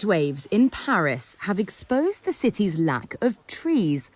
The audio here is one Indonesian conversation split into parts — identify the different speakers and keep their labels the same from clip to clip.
Speaker 1: heat waves in Paris have exposed the city's lack of trees.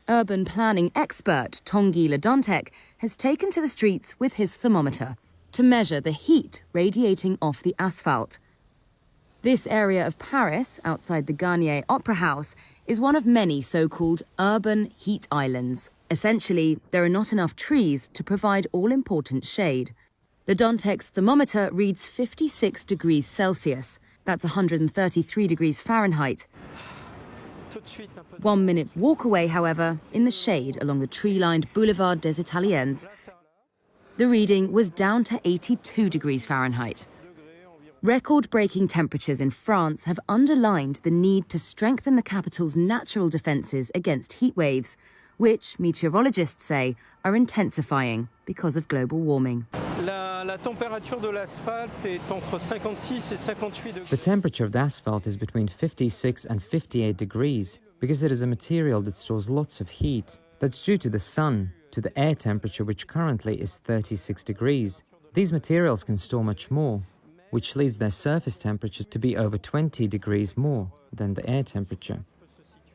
Speaker 1: Urban planning expert Tanguy Ledantec has taken to the streets with his thermometer to measure the heat radiating off the asphalt. This area of Paris, outside the Garnier Opera House, is one of many so-called urban heat islands. Essentially, there are not enough trees to provide all-important shade. Ledantec's thermometer reads 56 degrees Celsius. That's 133 degrees Fahrenheit. 1 minute walk away, however, in the shade along the tree-lined Boulevard des Italiens, the reading was down to 82 degrees Fahrenheit. Record-breaking temperatures in France have underlined the need to strengthen the capital's natural defences against heat waves, which meteorologists say are intensifying because of global warming.
Speaker 2: The
Speaker 3: temperature of the asphalt is between 56 and 58 degrees because it is a material that stores lots of heat. That's due to the sun, to the air temperature, which currently is 36 degrees. These materials can store much more, which leads their surface temperature to be over 20 degrees more than the air temperature.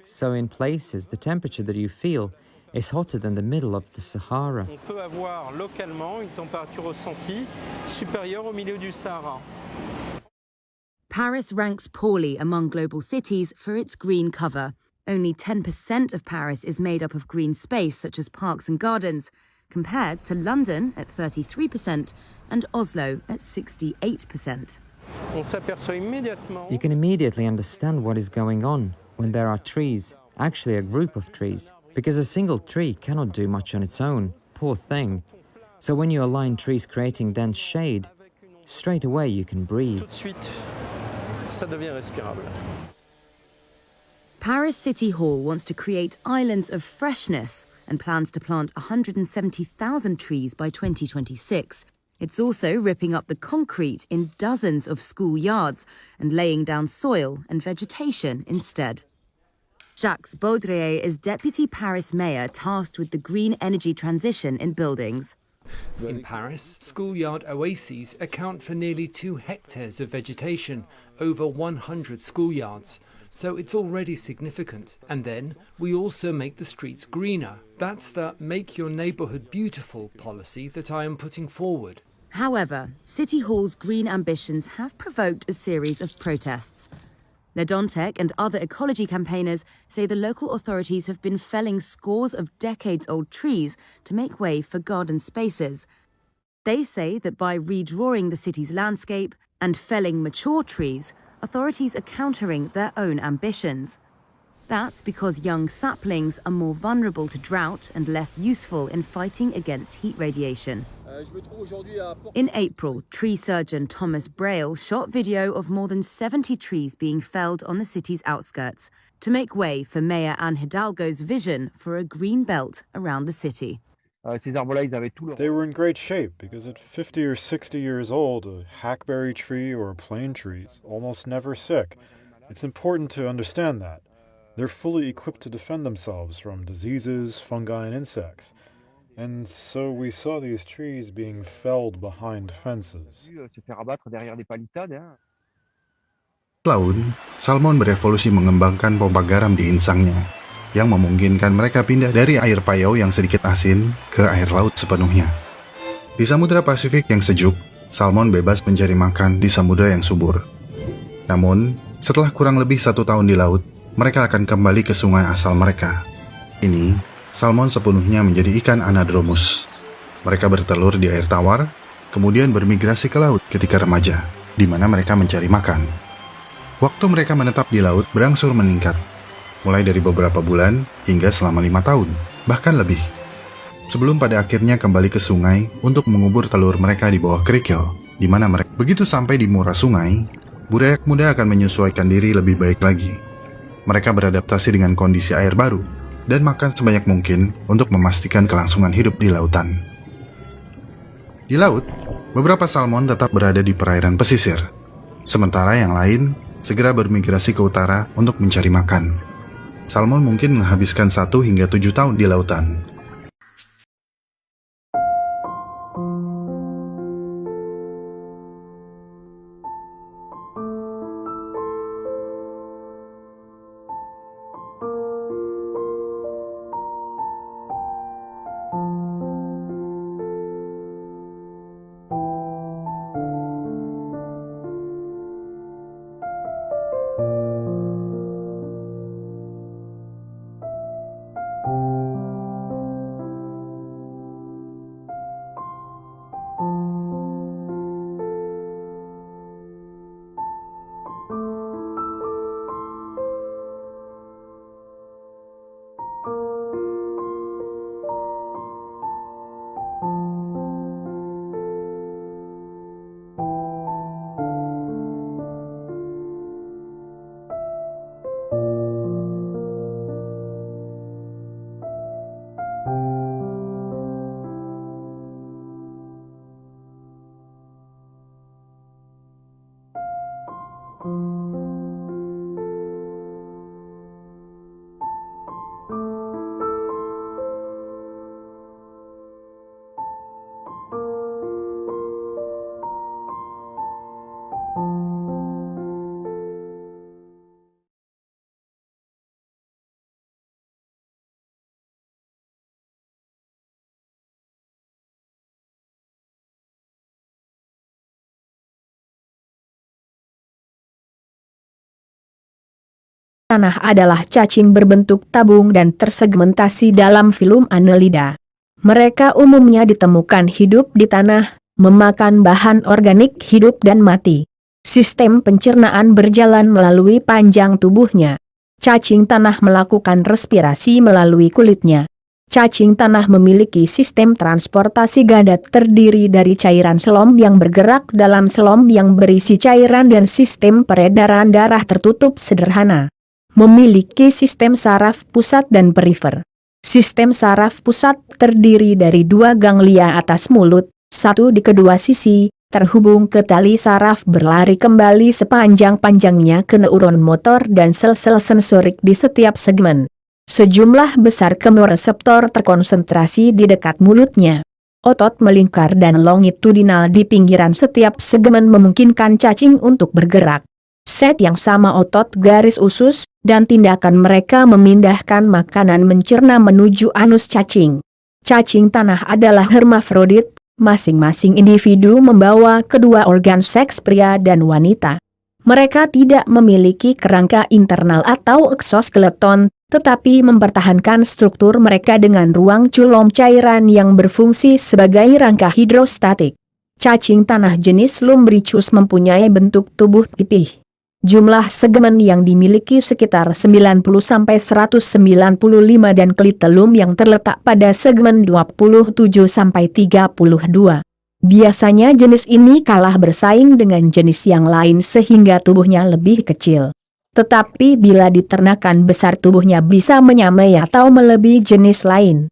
Speaker 3: So in places, the temperature that you feel is hotter than the middle of the Sahara.
Speaker 2: On peut avoir localement une température ressentie supérieure au milieu du Sahara.
Speaker 1: Paris ranks poorly among global cities for its green cover. Only 10% of Paris is made up of green space, such as parks and gardens, compared to London at 33% and Oslo at 68%.
Speaker 3: You can immediately understand what is going on when there are trees, actually a group of trees, because a single tree cannot do much on its own, poor thing. So when you align trees creating dense shade, straight away you can breathe.
Speaker 1: Paris City Hall wants to create islands of freshness and plans to plant 170,000 trees by 2026. It's also ripping up the concrete in dozens of school yards and laying down soil and vegetation instead. Jacques Baudrier is Deputy Paris Mayor tasked with the green energy transition in buildings.
Speaker 4: In Paris, schoolyard oases account for nearly 2 hectares of vegetation, over 100 schoolyards. So it's already significant. And then we also make the streets greener. That's the Make Your Neighbourhood Beautiful policy that I am putting forward.
Speaker 1: However, City Hall's green ambitions have provoked a series of protests. Ledantec and other ecology campaigners say the local authorities have been felling scores of decades-old trees to make way for garden spaces. They say that by redrawing the city's landscape and felling mature trees, authorities are countering their own ambitions. That's because young saplings are more vulnerable to drought and less useful in fighting against heat radiation. In April, tree surgeon Thomas Braille shot video of more than 70 trees being felled on the city's outskirts to make way for Mayor Anne Hidalgo's vision for a green belt around the city.
Speaker 5: They were in great shape because at 50 or 60 years old, a hackberry tree or a plane tree is almost never sick. It's important to understand that. They're fully equipped to defend themselves from diseases, fungi, and insects. And so we saw these trees being felled behind fences.
Speaker 6: Laut, Salmon berevolusi mengembangkan pompa garam di insangnya, yang memungkinkan mereka pindah dari air payau yang sedikit asin ke air laut sepenuhnya. Di Samudra Pasifik yang sejuk, salmon bebas mencari makan di samudra yang subur. Namun, setelah kurang lebih 1 tahun di laut, mereka akan kembali ke sungai asal mereka. Ini, salmon sepenuhnya menjadi ikan anadromus. Mereka bertelur di air tawar, kemudian bermigrasi ke laut ketika remaja, di mana mereka mencari makan. Waktu mereka menetap di laut berangsur meningkat, mulai dari beberapa bulan hingga selama 5 tahun, bahkan lebih. Sebelum pada akhirnya kembali ke sungai untuk mengubur telur mereka di bawah kerikil, di mana mereka begitu sampai di muara sungai, budayak muda akan menyesuaikan diri lebih baik lagi. Mereka beradaptasi dengan kondisi air baru dan makan sebanyak mungkin untuk memastikan kelangsungan hidup di lautan. Di laut, beberapa salmon tetap berada di perairan pesisir, sementara yang lain segera bermigrasi ke utara untuk mencari makan. Salmon mungkin menghabiskan 1 hingga 7 tahun di lautan.
Speaker 7: tanah adalah cacing berbentuk tabung dan tersegmentasi dalam filum annelida. Mereka umumnya ditemukan hidup di tanah, memakan bahan organik hidup dan mati. Sistem pencernaan berjalan melalui panjang tubuhnya. Cacing tanah melakukan respirasi melalui kulitnya. Cacing tanah memiliki sistem transportasi ganda terdiri dari cairan selom yang bergerak dalam selom yang berisi cairan dan sistem peredaran darah tertutup sederhana. Memiliki sistem saraf pusat dan perifer. Sistem saraf pusat terdiri dari 2 ganglia atas mulut, 1 di kedua sisi, terhubung ke tali saraf berlari kembali sepanjang-panjangnya ke neuron motor dan sel-sel sensorik di setiap segmen. Sejumlah besar kemoreseptor terkonsentrasi di dekat mulutnya. Otot melingkar dan longitudinal di pinggiran setiap segmen memungkinkan cacing untuk bergerak. Set yang sama otot garis usus, dan tindakan mereka memindahkan makanan mencerna menuju anus cacing. Cacing tanah adalah hermafrodit, masing-masing individu membawa kedua organ seks pria dan wanita. Mereka tidak memiliki kerangka internal atau eksoskeleton, tetapi mempertahankan struktur mereka dengan ruang culom cairan yang berfungsi sebagai rangka hidrostatik. Cacing tanah jenis Lumbricus mempunyai bentuk tubuh pipih. Jumlah segmen yang dimiliki sekitar 90-195 dan klitelum yang terletak pada segmen 27-32. Biasanya jenis ini kalah bersaing dengan jenis yang lain sehingga tubuhnya lebih kecil. Tetapi bila diternakan besar tubuhnya bisa menyamai atau melebihi jenis lain.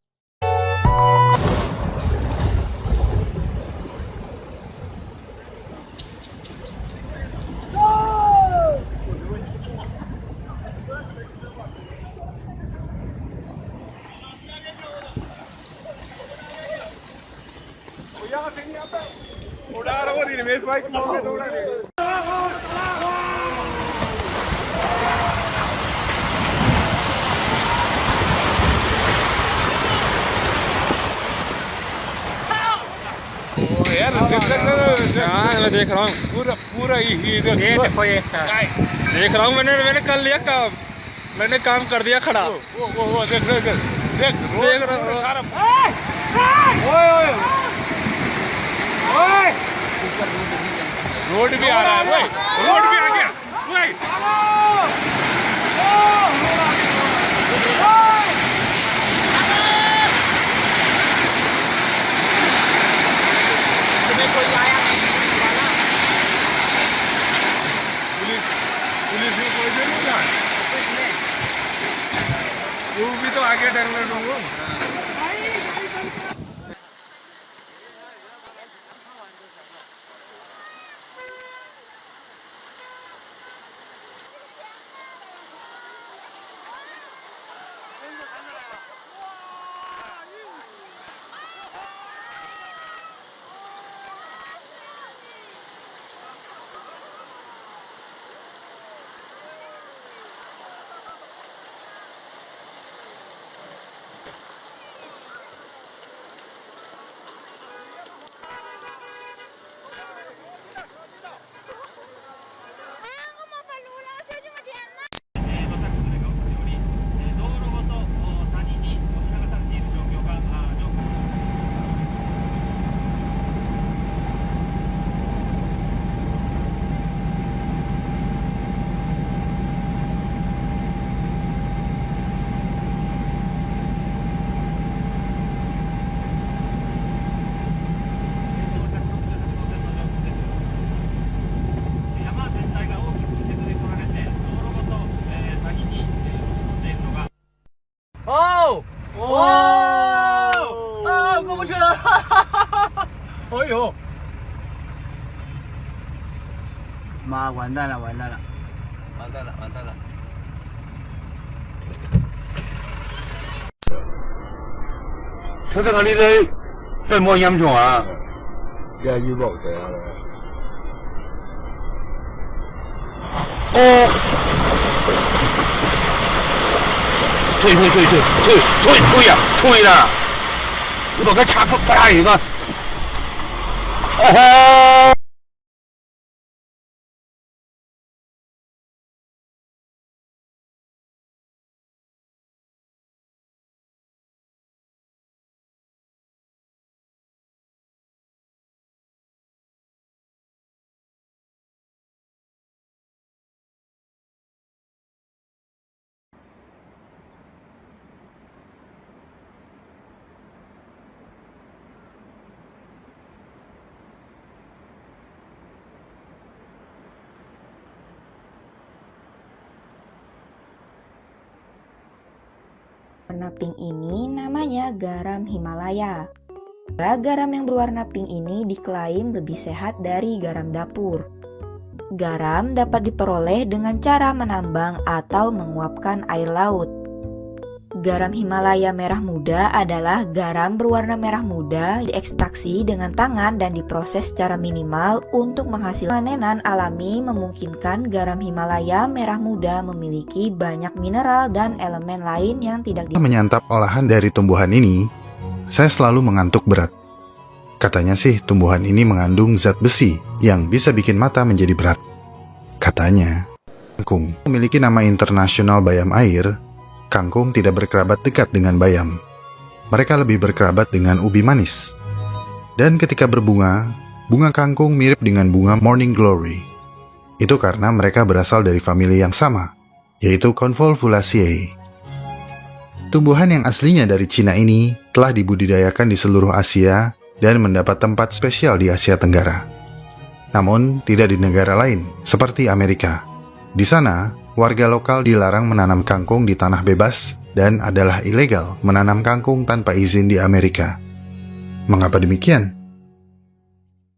Speaker 8: मैं देख रहा हूँ पूरा ही देख रहा हूँ मैंने कर लिया काम मैंने काम कर दिया खड़ा देख रोड भी आ रहा है रोड भी आ गया पुलिस में कोई भी नहीं था वो भी तो आगे डंगले डूंगो
Speaker 9: 妈，完蛋了。
Speaker 10: 出这个里头这么严重啊？
Speaker 9: 这预报这样的。
Speaker 10: 哦，吹了！我把个车不打一个。哦。
Speaker 11: berwarna pink ini namanya garam Himalaya. Garam yang berwarna pink ini diklaim lebih sehat dari garam dapur. Garam dapat diperoleh dengan cara menambang atau menguapkan air laut. Garam Himalaya merah muda adalah garam berwarna merah muda diekstraksi dengan tangan dan diproses secara minimal untuk menghasilkan panenan alami memungkinkan garam Himalaya merah muda memiliki banyak mineral dan elemen lain yang tidak
Speaker 6: menyantap olahan dari tumbuhan ini, saya selalu mengantuk berat. Katanya sih tumbuhan ini mengandung zat besi yang bisa bikin mata menjadi berat. Katanya, kangkung memiliki nama internasional bayam air. Kangkung tidak berkerabat dekat dengan bayam. Mereka lebih berkerabat dengan ubi manis. Dan ketika berbunga, bunga kangkung mirip dengan bunga morning glory. Itu karena mereka berasal dari famili yang sama, yaitu Convolvulaceae. Tumbuhan yang aslinya dari Cina ini telah dibudidayakan di seluruh Asia dan mendapat tempat spesial di Asia Tenggara. Namun, tidak di negara lain, seperti Amerika. Di sana, warga lokal dilarang menanam kangkung di tanah bebas dan adalah ilegal menanam kangkung tanpa izin di Amerika. Mengapa demikian?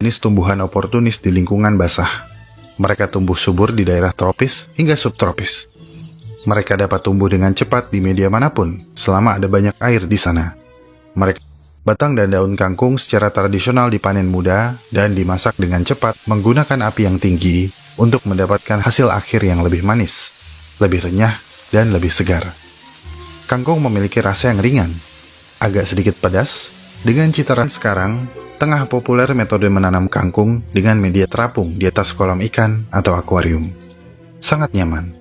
Speaker 6: Jenis tumbuhan oportunis di lingkungan basah. Mereka tumbuh subur di daerah tropis hingga subtropis. Mereka dapat tumbuh dengan cepat di media manapun selama ada banyak air di sana. Batang dan daun kangkung secara tradisional dipanen muda dan dimasak dengan cepat menggunakan api yang tinggi untuk mendapatkan hasil akhir yang lebih manis, lebih renyah, dan lebih segar. Kangkung memiliki rasa yang ringan, agak sedikit pedas, dengan cita rasa. Sekarang, tengah populer metode menanam kangkung dengan media terapung di atas kolam ikan atau akuarium. Sangat nyaman.